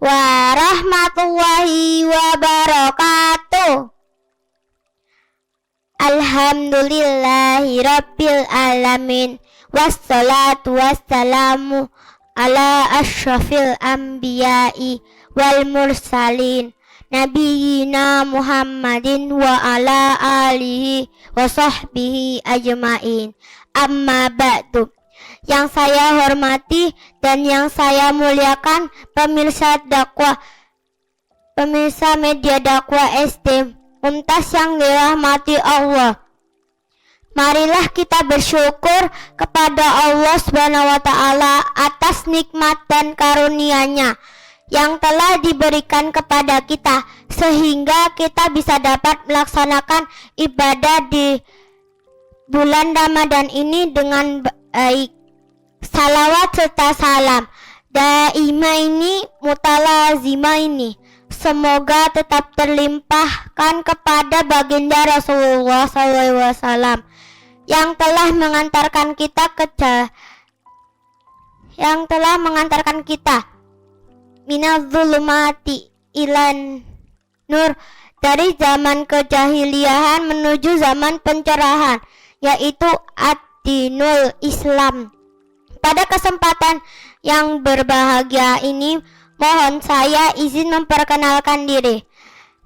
warahmatullahi wabarakatuh. Alhamdulillahi rabbil alamin, wassalatu wassalamu ala asyrafil anbiya'i wal mursalin, nabiyina Muhammadin wa ala alihi wa sahbihi ajma'in. Amma ba'du. Yang saya hormati dan yang saya muliakan pemirsa media dakwah SD Mumtaz yang dirahmati Allah. Marilah kita bersyukur kepada Allah Subhanahu wa taala atas nikmat dan karunia-Nya yang telah diberikan kepada kita sehingga kita bisa dapat melaksanakan ibadah di bulan Ramadan ini dengan baik. Salawat serta salam daimaini mutalazimaini semoga tetap terlimpahkan kepada baginda Rasulullah SAW yang telah mengantarkan kita minadz-zulumati ilan nur, dari zaman kejahiliahan menuju zaman pencerahan, yaitu ad-dinul Islam. Pada kesempatan yang berbahagia ini, mohon saya izin memperkenalkan diri.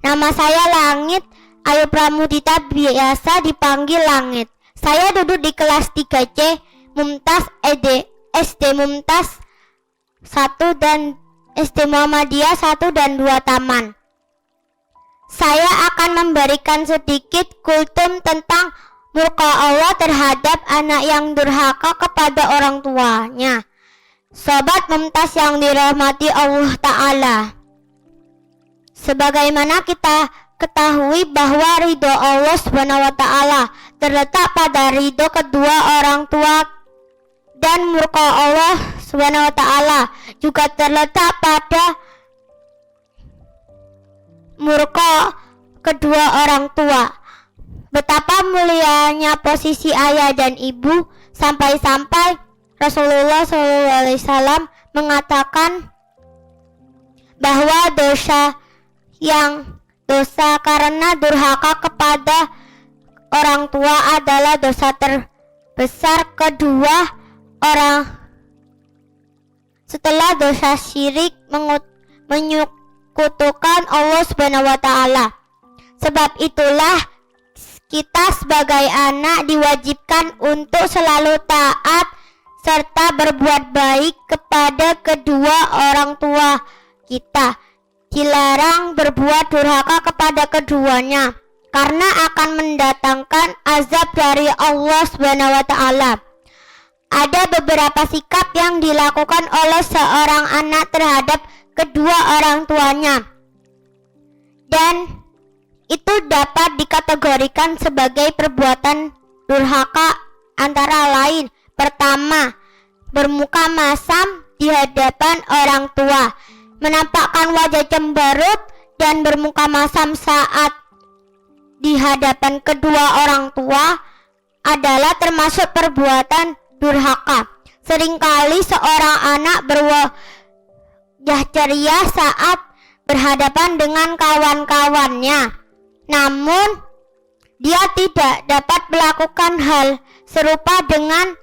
Nama saya Langit Ayu Pramudita, biasa dipanggil Langit. Saya duduk di kelas 3C Mumtaz SD Mumtaz 1 dan SD Muhammadiyah 1 dan 2 Taman. Saya akan memberikan sedikit kultum tentang murka Allah terhadap anak yang durhaka kepada orang tuanya. Sobat Mumtaz yang dirahmati Allah Ta'ala, sebagaimana kita ketahui bahwa ridho Allah Subhanahu wa Ta'ala terletak pada ridho kedua orang tua, dan murka Allah Subhanahu wa Ta'ala juga terletak pada murka kedua orang tua. Betapa mulianya posisi ayah dan ibu, sampai-sampai Rasulullah SAW mengatakan bahwa dosa karena durhaka kepada orang tua adalah dosa terbesar kedua orang setelah dosa syirik menyekutukan Allah Subhanahu wa Ta'ala. Sebab itulah kita sebagai anak diwajibkan untuk selalu taat serta berbuat baik kepada kedua orang tua kita. Dilarang berbuat durhaka kepada keduanya karena akan mendatangkan azab dari Allah Subhanahu wa Ta'ala. Ada beberapa sikap yang dilakukan oleh seorang anak terhadap kedua orang tuanya, dan itu dapat dikategorikan sebagai perbuatan durhaka, antara lain: pertama, bermuka masam di hadapan orang tua. Menampakkan wajah cemberut dan bermuka masam saat di hadapan kedua orang tua adalah termasuk perbuatan durhaka. Seringkali seorang anak berwajah ceria saat berhadapan dengan kawan-kawannya, namun dia tidak dapat melakukan hal serupa dengan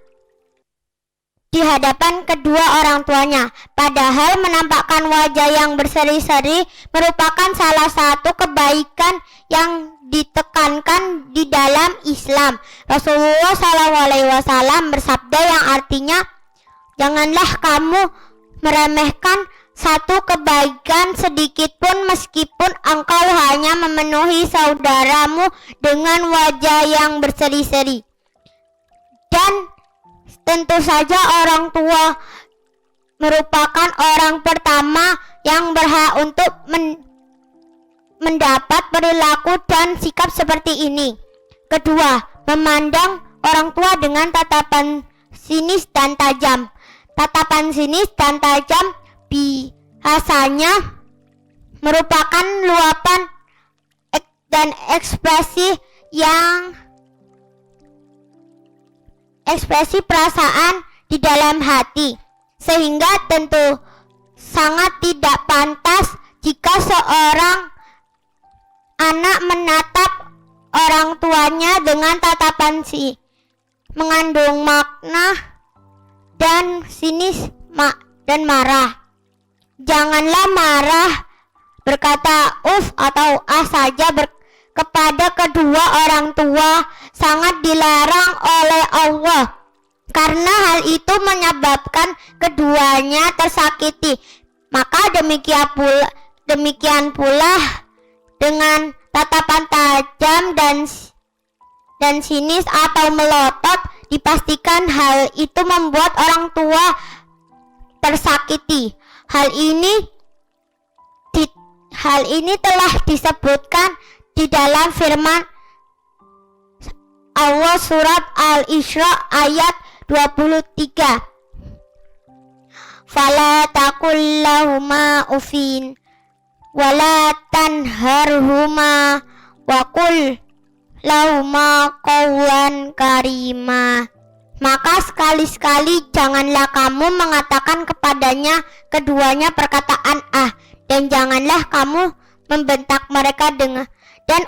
di hadapan kedua orang tuanya. Padahal menampakkan wajah yang berseri-seri merupakan salah satu kebaikan yang ditekankan di dalam Islam. Rasulullah SAW bersabda yang artinya, janganlah kamu meremehkan satu kebaikan sedikit pun meskipun engkau hanya memenuhi saudaramu dengan wajah yang berseri-seri. Dan tentu saja orang tua merupakan orang pertama yang berhak untuk mendapat perilaku dan sikap seperti ini. Kedua, memandang orang tua dengan tatapan sinis dan tajam. Tatapan sinis dan tajam biasanya merupakan luapan dan ekspresi perasaan di dalam hati, sehingga tentu sangat tidak pantas jika seorang anak menatap orang tuanya dengan tatapan mengandung makna dan sinis dan marah. Janganlah marah, berkata atau saja kepada kedua orang tua sangat dilarang oleh Allah, karena hal itu menyebabkan keduanya tersakiti. Maka demikian pula dengan tatapan tajam dan sinis atau melotot, dipastikan hal itu membuat orang tua tersakiti. Hal ini telah disebutkan di dalam firman Allah surat Al-Isra ayat 23. Fala taqul lahuma ufin wala tanharhuma wa qul lahuma qawlan karima. Maka sekali-sekali janganlah kamu mengatakan kepadanya keduanya perkataan dan janganlah kamu membentak mereka dan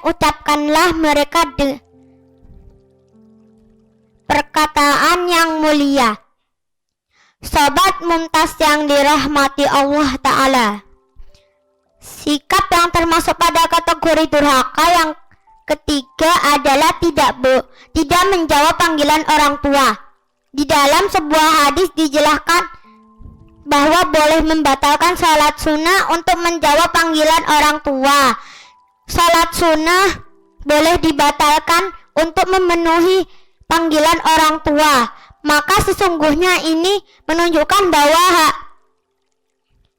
ucapkanlah mereka perkataan yang mulia. Sobat Mumtaz yang dirahmati Allah Ta'ala, sikap yang termasuk pada kategori durhaka yang ketiga adalah tidak menjawab panggilan orang tua. Di dalam sebuah hadis dijelaskan bahwa boleh membatalkan sholat sunnah untuk menjawab panggilan orang tua. Sholat sunnah boleh dibatalkan untuk memenuhi panggilan orang tua. Maka sesungguhnya ini menunjukkan bahwa hak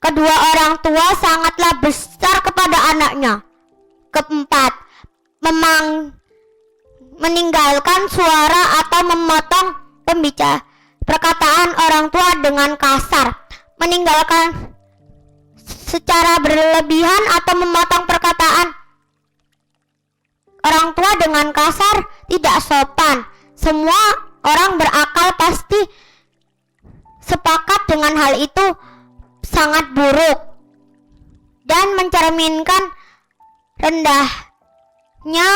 kedua orang tua sangatlah besar kepada anaknya. Keempat, meninggalkan suara atau memotong perkataan orang tua dengan kasar. Meninggalkan secara berlebihan atau memotong perkataan orang tua dengan kasar tidak sopan. Semua orang berakal pasti sepakat dengan hal itu sangat buruk dan mencerminkan rendahnya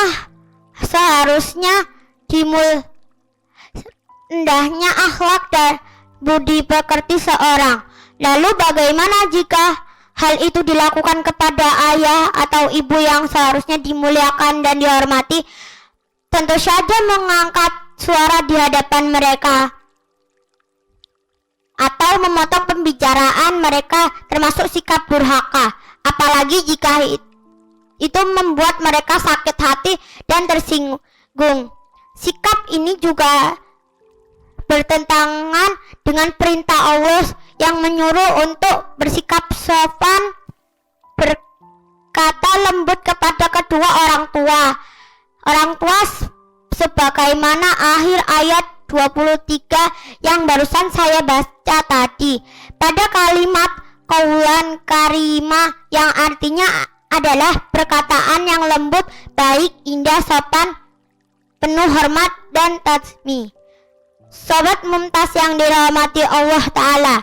rendahnya akhlak dan budi pekerti seorang. Lalu bagaimana jika hal itu dilakukan kepada ayah atau ibu yang seharusnya dimuliakan dan dihormati? Tentu saja mengangkat suara di hadapan mereka atau memotong pembicaraan mereka termasuk sikap durhaka, apalagi jika itu membuat mereka sakit hati dan tersinggung. Sikap ini juga bertentangan dengan perintah Allah yang menyuruh untuk bersikap sopan, berkata lembut kepada kedua orang tua. Orang tua sebagaimana akhir ayat 23 yang barusan saya baca tadi. Pada kalimat qaulan karima yang artinya adalah perkataan yang lembut, baik, indah, sopan, penuh hormat dan tasmi. Sobat Mumtaz yang dirahmati Allah Ta'ala,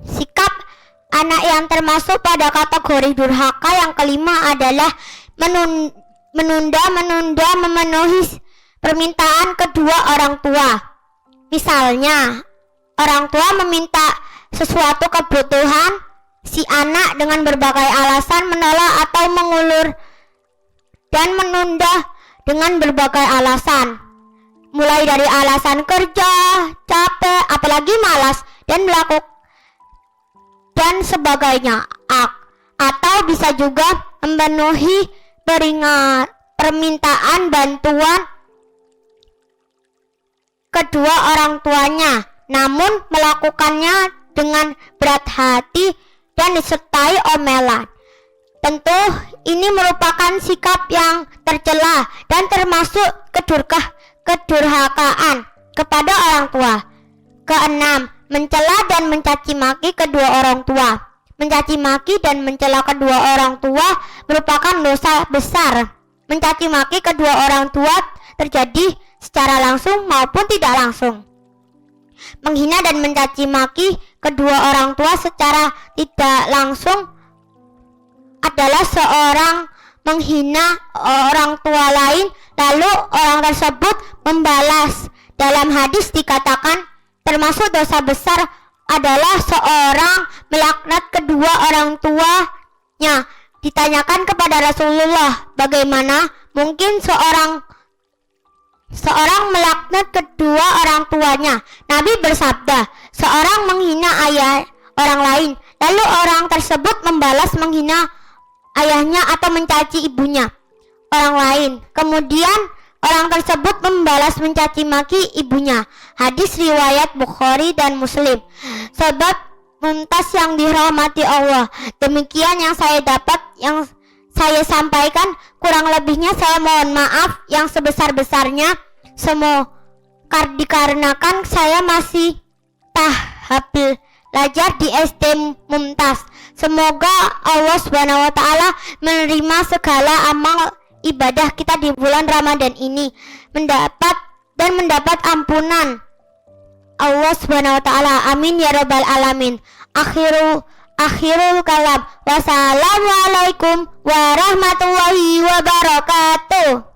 sikap anak yang termasuk pada kategori durhaka yang kelima adalah menunda memenuhi permintaan kedua orang tua. Misalnya, orang tua meminta sesuatu kebutuhan, si anak dengan berbagai alasan menolak atau mengulur dan menunda dengan berbagai alasan, mulai dari alasan kerja, capek, apalagi malas dan dan sebagainya. Atau bisa juga memenuhi permintaan bantuan kedua orang tuanya, namun melakukannya dengan berat hati dan disertai omelan. Tentu ini merupakan sikap yang tercela dan termasuk kedurhakaan kepada orang tua. Keenam, mencela dan mencaci maki kedua orang tua. Mencaci maki dan mencela kedua orang tua merupakan dosa besar. Mencaci maki kedua orang tua terjadi secara langsung maupun tidak langsung. Menghina dan mencaci maki kedua orang tua secara tidak langsung adalah seorang menghina orang tua lain, lalu orang tersebut membalas. Dalam hadis dikatakan termasuk dosa besar adalah seorang melaknat kedua orang tuanya. Ditanyakan kepada Rasulullah, bagaimana mungkin seorang melaknat kedua orang tuanya? Nabi bersabda, seorang menghina ayah orang lain, lalu orang tersebut membalas menghina ayahnya atau mencaci ibunya orang lain, kemudian orang tersebut membalas mencaci maki ibunya. Hadis riwayat Bukhari dan Muslim. Sobat Mumtaz yang dirahmati Allah, demikian yang saya dapat, yang saya sampaikan. Kurang lebihnya saya mohon maaf yang sebesar-besarnya. Semua dikarenakan saya masih tahap belajar di SD Mumtaz. Semoga Allah Subhanahu wa taala menerima segala amal ibadah kita di bulan Ramadan ini, mendapat ampunan Allah Subhanahu wa taala. Amin ya rabbal alamin. Akhirul kalam. Wassalamualaikum warahmatullahi wabarakatuh.